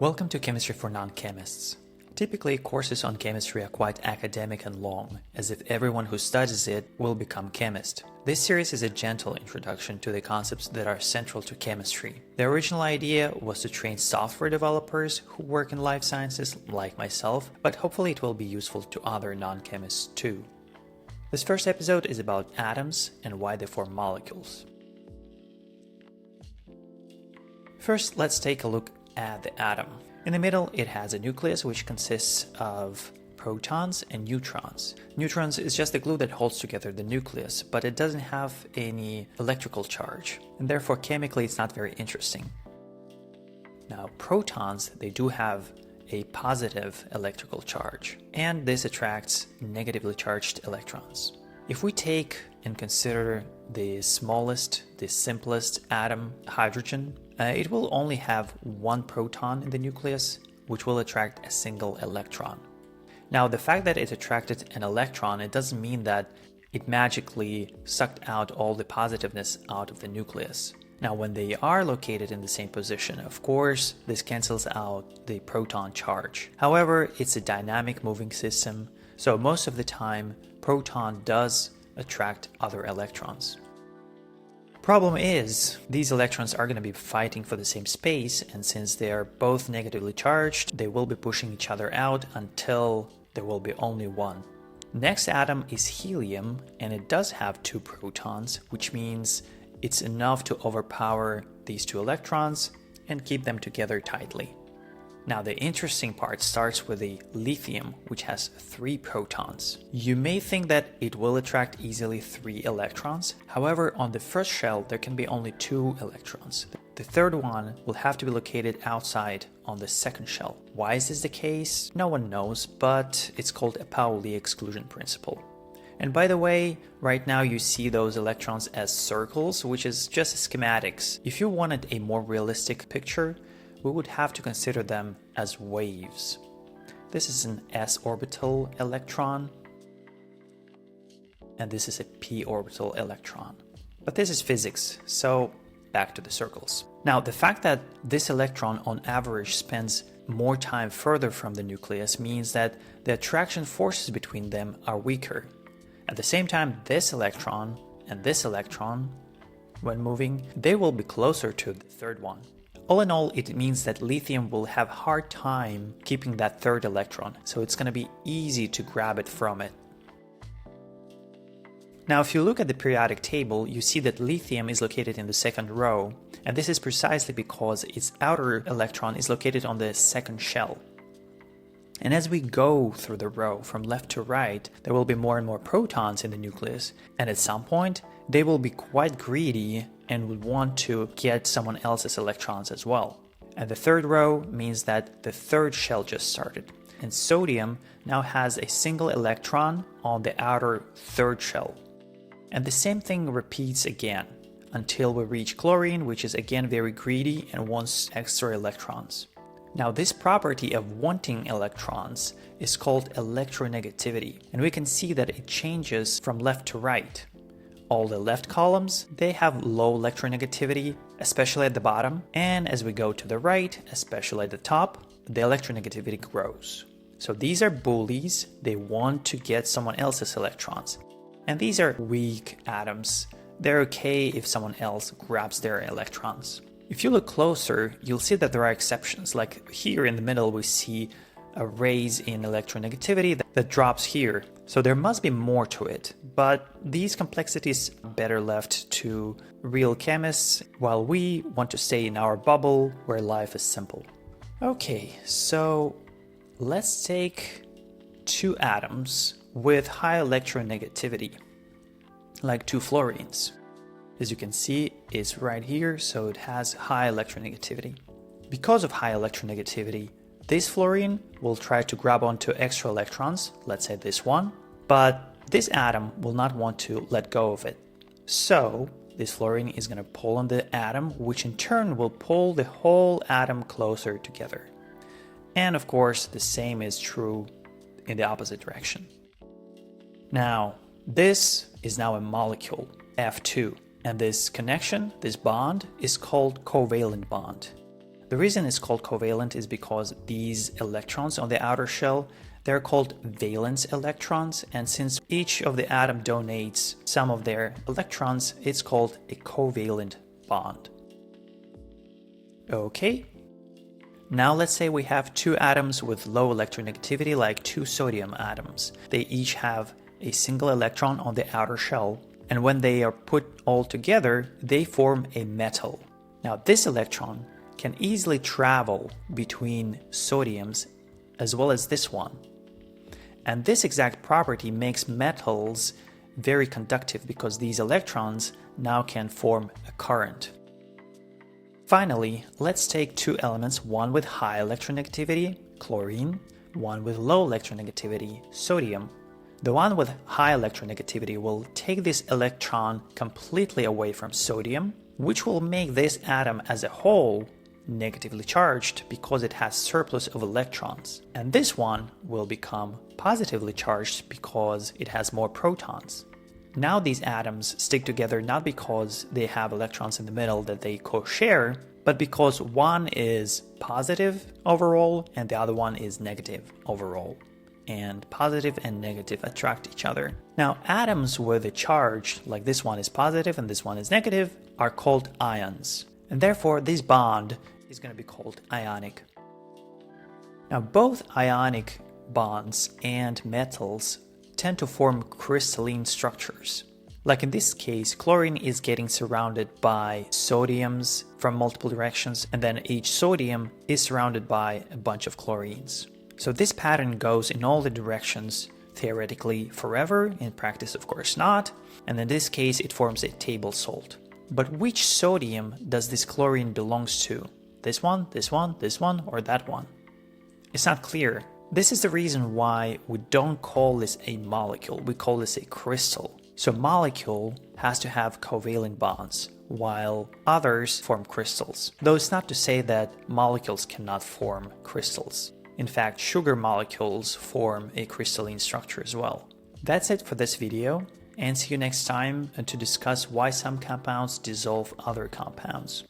Welcome to Chemistry for Non-Chemists. Typically, courses on chemistry are quite academic and long, as if everyone who studies it will become chemist. This series is a gentle introduction to the concepts that are central to chemistry. The original idea was to train software developers who work in life sciences, like myself, but hopefully it will be useful to other non-chemists too. This first episode is about atoms and why they form molecules. First, let's take a look at the atom. In the middle, it has a nucleus which consists of protons and neutrons. Neutrons is just the glue that holds together the nucleus, but it doesn't have any electrical charge, and therefore chemically it's not very interesting. Now, protons, they do have a positive electrical charge, and this attracts negatively charged electrons. If we take and consider the smallest, the simplest atom, hydrogen, it will only have one proton in the nucleus, which will attract a single electron. Now, the fact that it attracted an electron, it doesn't mean that it magically sucked out all the positiveness out of the nucleus. Now, when they are located in the same position, of course, this cancels out the proton charge. However, it's a dynamic moving system, so most of the time, proton does attract other electrons. Problem is, these electrons are going to be fighting for the same space, and since they are both negatively charged, they will be pushing each other out until there will be only one. Next atom is helium, and it does have two protons, which means it's enough to overpower these two electrons and keep them together tightly. Now, the interesting part starts with the lithium, which has 3 protons. You may think that it will attract easily 3 electrons. However, on the first shell, there can be only 2 electrons. The third one will have to be located outside on the second shell. Why is this the case? No one knows, but it's called a Pauli exclusion principle. And by the way, right now you see those electrons as circles, which is just schematics. If you wanted a more realistic picture, we would have to consider them as waves. This is an s orbital electron, and this is a p orbital electron. But this is physics, so back to the circles. Now, the fact that this electron on average spends more time further from the nucleus means that the attraction forces between them are weaker. At the same time, this electron and this electron, when moving, they will be closer to the third one. All in all, it means that lithium will have a hard time keeping that third electron, so it's going to be easy to grab it from it. Now, if you look at the periodic table, you see that lithium is located in the second row, and this is precisely because its outer electron is located on the second shell. And as we go through the row from left to right, there will be more and more protons in the nucleus, and at some point, they will be quite greedy and would want to get someone else's electrons as well. And the third row means that the third shell just started, and sodium now has a single electron on the outer third shell. And the same thing repeats again until we reach chlorine, which is again very greedy and wants extra electrons. Now, this property of wanting electrons is called electronegativity, and we can see that it changes from left to right. All the left columns, they have low electronegativity, especially at the bottom, and as we go to the right, especially at the top, the electronegativity grows. So these are bullies, they want to get someone else's electrons. And these are weak atoms. They're okay if someone else grabs their electrons. If you look closer, you'll see that there are exceptions, like here in the middle we see a raise in electronegativity that drops here. So there must be more to it, but these complexities are better left to real chemists, while we want to stay in our bubble where life is simple. Okay, so let's take 2 atoms with high electronegativity, like 2 fluorines. As you can see, it's right here, so it has high electronegativity. Because of high electronegativity, this fluorine will try to grab onto extra electrons, let's say this one, but this atom will not want to let go of it. So this fluorine is going to pull on the atom, which in turn will pull the whole atom closer together. And of course, the same is true in the opposite direction. Now, this is now a molecule, F2, and this connection, this bond, is called covalent bond. The reason it's called covalent is because these electrons on the outer shell, they're called valence electrons, and since each of the atom donates some of their electrons, it's called a covalent bond. Okay. Now let's say we have two atoms with low electronegativity, like two sodium atoms. They each have a single electron on the outer shell, and when they are put all together, they form a metal. Now this electron can easily travel between sodiums as well as this one. And this exact property makes metals very conductive because these electrons now can form a current. Finally, let's take two elements, one with high electronegativity, chlorine, one with low electronegativity, sodium. The one with high electronegativity will take this electron completely away from sodium, which will make this atom as a whole negatively charged because it has surplus of electrons. And this one will become positively charged because it has more protons. Now these atoms stick together not because they have electrons in the middle that they co-share, but because one is positive overall and the other one is negative overall. And positive and negative attract each other. Now atoms with a charge, like this one is positive and this one is negative, are called ions. And therefore this bond is going to be called ionic. Now both ionic bonds and metals tend to form crystalline structures. Like in this case, chlorine is getting surrounded by sodiums from multiple directions, and then each sodium is surrounded by a bunch of chlorines. So this pattern goes in all the directions, theoretically forever, in practice of course not, and in this case it forms a table salt. But which sodium does this chlorine belongs to? This one, this one, this one, or that one? It's not clear. This is the reason why we don't call this a molecule, we call this a crystal. So molecule has to have covalent bonds, while others form crystals. Though it's not to say that molecules cannot form crystals. In fact, sugar molecules form a crystalline structure as well. That's it for this video, and see you next time to discuss why some compounds dissolve other compounds.